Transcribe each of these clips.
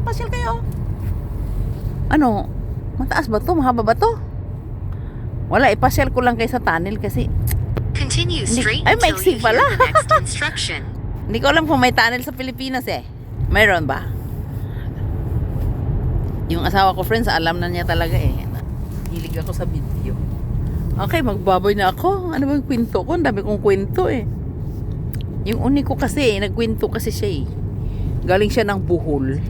pasyal kayo. Ano, mataas ba to? Mahaba ba to? Wala, ipasyal ko lang kayo sa tunnel kasi Continue straight ay, until maiksi you pala. hear the next instruction. hindi ko alam kung may tunnel sa Pilipinas eh. Mayroon ba? Yung asawa ko, friends, alam na niya talaga eh. Hilig ako sa video. Okay, magbaboy na ako. Ano ba yung kwento ko? Ang dami kong kwento eh. Yung uni ko kasi, nagkwento kasi siya eh. Galing siya ng Bohol.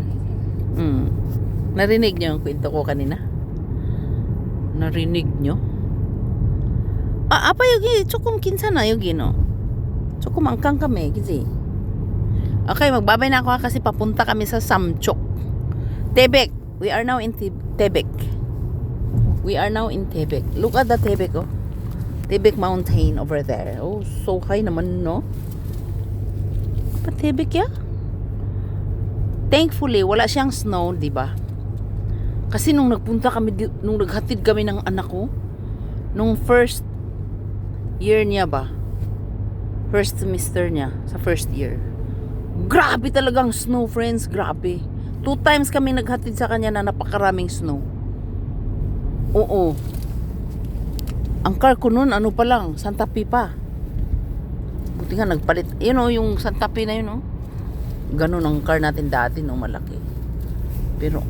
Narinig niyo yung kwento ko kanina? Narinig niyo? Apa yung chukum kinsa na yung gino? Chukum angkang kami, kasi. Okay, magbabay na ako kasi papunta kami sa Samchok. Tebek. We are now in Tebek. We are now in Tebek. Look at the Tebek, oh. Tebek Mountain over there. Oh, so high naman, no? Pa Tebek ya? Thankfully, wala siyang snow, di ba? Kasi nung nagpunta kami, nung naghatid kami ng anak ko, nung first year niya ba? First semester niya, sa first year. Grabe talagang snow, friends. Grabe. 2 times kami naghatid sa kanya na napakaraming snow. Oo. Ang car ko nun, ano pa lang, Santa Fe pa. Buti nga nagpalit. Yun o, yung Santa Fe na yun o. Ganun ang car natin dati, no, malaki. Pero,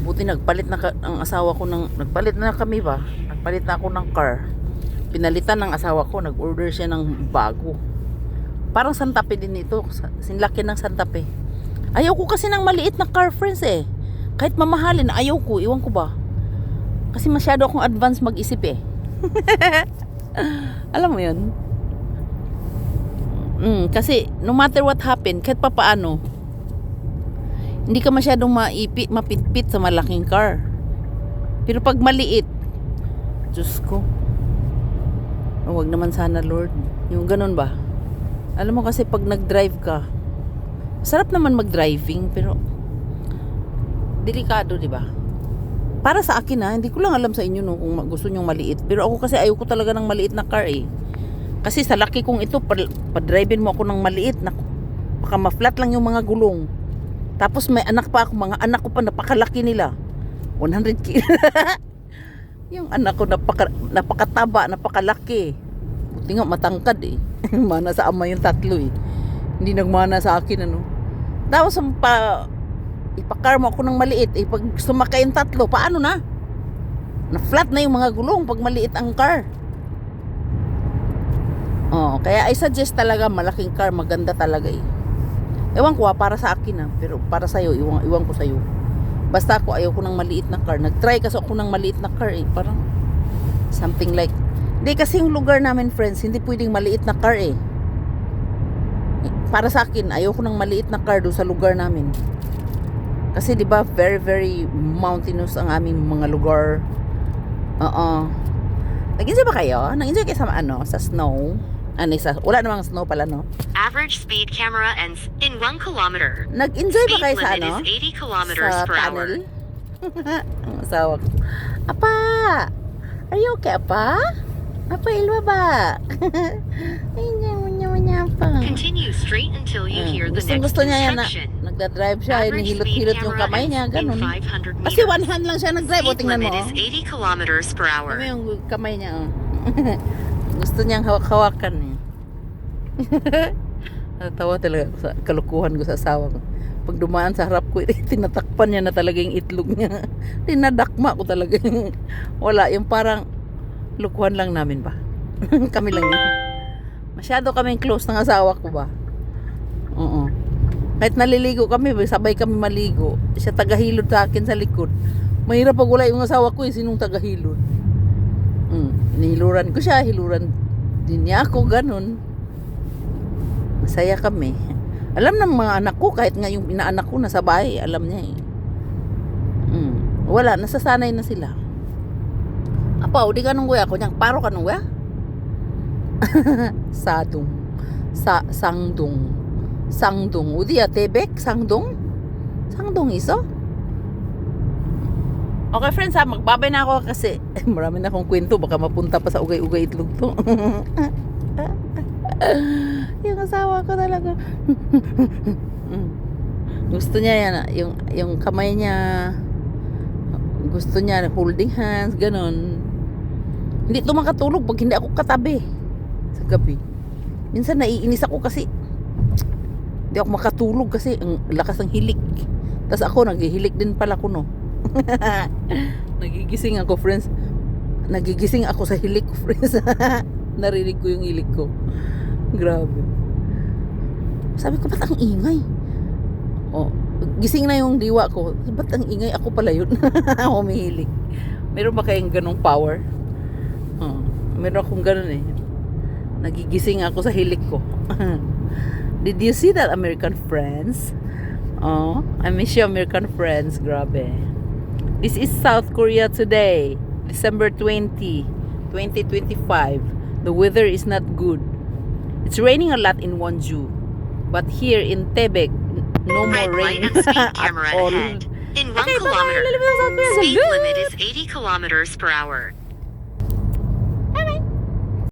buti nagpalit na ang asawa ko ng, nagpalit na kami ba? Nagpalit na ako ng car. Pinalitan ng asawa ko, nag-order siya ng bago. Parang Santa Fe din ito. Sinlaki ng Santa Fe. Ayaw ko kasi ng maliit na car, friends eh. Kahit mamahalin, ayaw ko. Iwan ko ba? Kasi masyado akong advance mag-isip eh. Alam mo yun? Kasi no matter what happen, kahit pa paano, hindi ka masyadong mapitpit sa malaking car. Pero pag maliit, Diyos ko, huwag naman sana, Lord. Yung ganun ba? Alam mo kasi pag nag-drive ka, sarap naman mag-driving, pero delikado, di ba? Para sa akin hindi ko lang alam sa inyo no, kung gusto nyong maliit. Pero ako kasi ayaw ko talaga ng maliit na car eh. Kasi sa laki kong ito, pa-drivein mo ako ng maliit, baka ma-flat lang yung mga gulong. Tapos may anak pa ako, mga anak ko pa napakalaki nila. 100 kilo. Yung anak ko napakataba, napakalaki. Buti nga matangkad eh. Mana sa ama yung tatlo eh. Hindi nagmana sa akin ano. Tapos ipakar mo ako ng maliit eh, pag sumakay yung tatlo, paano na? Na-flat na yung mga gulong pag maliit ang car. Kaya I suggest talaga malaking car, maganda talaga eh. Ewan ko para sa akin pero para sa'yo, iwan ko sa'yo. Basta ako ayaw ko ng maliit na car. Nag-try kasi ako ng maliit na car eh. Parang something like, hindi kasi yung lugar namin, friends, hindi pwedeng maliit na car eh. Para sa akin, ayaw ko ng maliit na car doon sa lugar namin. Kasi 'di ba, very very mountainous ang aming mga lugar. Nag-enjoy ba kayo? Nag-enjoy kayo sa snow? Wala namang snow pala, no? Average speed camera ends in 1 kilometer. Nag-enjoy ba Speed kayo sa limit is 80 kilometers sa per hour. tunnel? Ang asawa ko. Apa! Are you okay, apa? Apa, ilwa ba? Ay, nyamanyamanyapang. Continue straight until you hear the next Gusto niya yan na instruction. nagdadrive siya, Average hinihilot-hilot speed yung camera kamay niya, ends in ganun. 500 Kasi meters. one hand lang siya nag-drive, o Speed tingnan mo. limit is 80 kilometers per hour. Ano yung kamay niya, oh. Gusto niyang hawak-hawakan niya. Natawa talaga ako sa kalukuhan ko sa asawa ko. Pag dumaan sa harap ko, tinatakpan niya na talaga yung itlog niya. Tinadakma ko talaga. Wala, yung parang lukuhan lang namin ba? Kami lang yun. Masyado kaming close ng asawa ko ba? Oo. Kahit naliligo kami, sabay kami maligo. Siya tagahilod sa akin sa likod. Mahirap pag wala yung asawa ko, sinong tagahilod. Hinihiluran ko siya, hiluran din niya ako, ganun. Masaya kami. Alam ng mga anak ko, kahit nga yung inaanak ko nasa bahay, alam niya eh. Wala, nasasanay na sila. Apa, di ka nung kuya ko niyang, paro ka nung kuya? Sadong. Sangdong. Udi Tebek, Sangdong. Sangdong iso. Okay friends magbabay na ako kasi marami na akong kwento, baka mapunta pa sa ugay-ugay itlog to. Yung asawa ko talaga. Gusto niya yan, yung kamay niya, gusto niya holding hands, ganon. Hindi to makatulog pag hindi ako katabi sa gabi. Minsan naiinis ako kasi hindi ako makatulog kasi ang lakas ng hilik. Tapos ako naghihilik din pala ko, no. Nagigising ako, friends. Nagigising ako sa hilik ko, friends. Narinig ko yung hilik ko. Grabe. Sabi ko, ba't ang ingay? Oh, gising na yung diwa ko. Ba't ang ingay? Ako pala yun. Humihilik. Meron ba kayong ganong power? Oh, meron akong ganon eh. Nagigising ako sa hilik ko. Did you see that, American friends? Oh, I miss you, American friends. Grabe. This is South Korea today, December 20, 2025. The weather is not good. It's raining a lot in Wonju. But here in Tebek, no more Red light rain and speed at camera all. ahead. In 1 Okay, bye-bye. kilometer, Lalabas ako. speed Good. limit is 80 kilometers per hour.